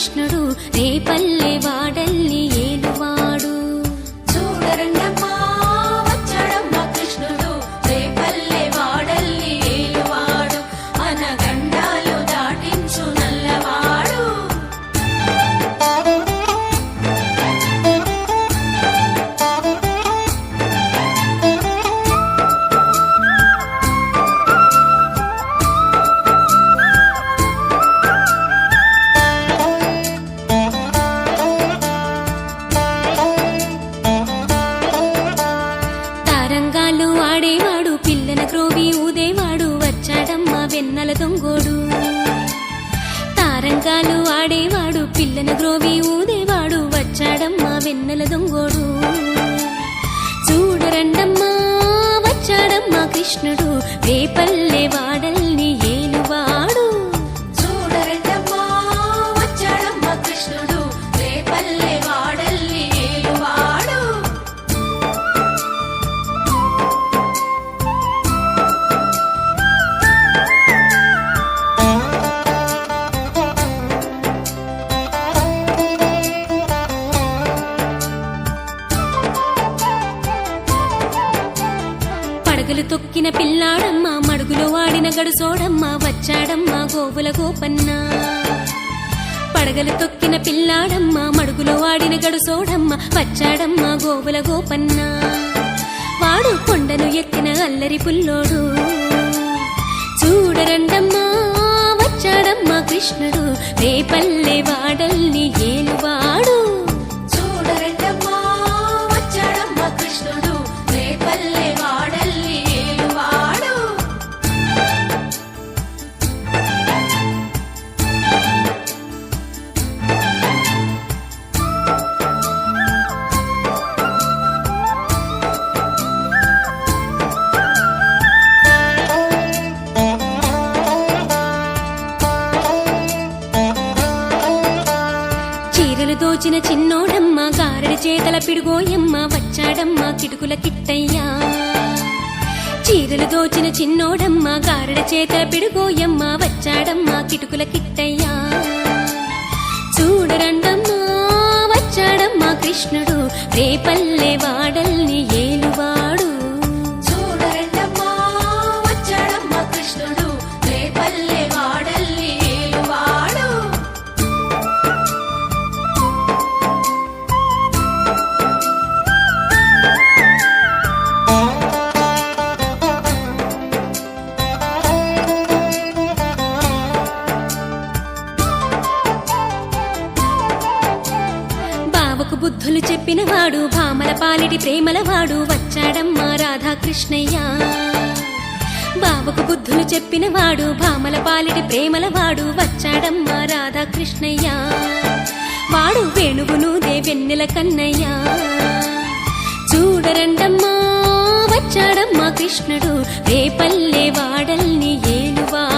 కృష్ణుడు రేపల్లె వాడల్ని ఏలువాడు. చూడరండమ్మా వచ్చాడమ్మ కృష్ణుడు రేపల్లె వాడల్ని ఏలువాడు, అనగండాలు దాటించు నల్లవాడు. తారంగాలు ఆడేవాడు పిల్లన క్రోవి ఊదేవాడు వచ్చాడమ్మ వెన్నెల దొంగోడు. తారంగాలు ఆడేవాడు పిల్లన గ్రోవి ఊదేవాడు వచ్చాడమ్మ వెన్నెల దొంగోడు. చూడరండమ్మా వచ్చాడమ్మ కృష్ణుడు రేపల్లె వాడల్ని ఏలువాడు. చూడరండమ్మా వచ్చాడమ్మ కృష్ణుడు రేపల్లె వాడల్ని ఏలువాడు. పడగలు తొక్కిన పిల్లాడమ్మ మడుగులో వాడిన గడుసోడమ్మ వచ్చాడమ్మ గోవుల గోపన్న. పడగలు తొక్కిన పిల్లాడమ్మ మడుగులో వాడిన గడుసోడమ్మ వచ్చాడమ్మ గోవుల గోపన్న. వాడు కొండను ఎత్తిన అల్లరి పుల్లోడు. చూడరండమ్మా వచ్చాడమ్మ కృష్ణుడు రేపల్లె వాడల్ని ఏలువాడు. చూడరండమ్మా వచ్చాడమ్మ కృష్ణుడు రేపల్లె వాడల్ని ఏలువాడు. చీరలు దోచిన చిన్నోడమ్మ గారడి చేతల పిడుగోయమ్మ వచ్చాడమ్మ కిటుకుల కిట్టయ్యా. చీరలు దోచిన చిన్నోడమ్మ గారడి చేతల పిడుగోయమ్మ వచ్చాడమ్మ కిటుకుల కిట్టయ్యా. చూడరండమ్మా వచ్చాడమ్మ కృష్ణుడు రేపల్లె వాడల్ని ఏలువాడు. చూడరండమ్మా వచ్చాడమ్మ కృష్ణుడు రేపల్లె వాడల్ని ఏలువాడు. బావకు బుద్ధులు చెప్పినవాడు భామల పాలిటి ప్రేమలవాడు వచ్చాడమ్మ రాధాకృష్ణయ్య. బావకు బుద్ధులు చెప్పినవాడు భామల పాలిటి ప్రేమలవాడు వచ్చాడమ్మ రాధాకృష్ణయ్య. వాడు వేణువునూదే వెన్నెల కన్నయ్య. చూడరండమ్మా వచ్చాడమ్మ కృష్ణుడు రేపల్లె వాడల్ని ఏలువాడు.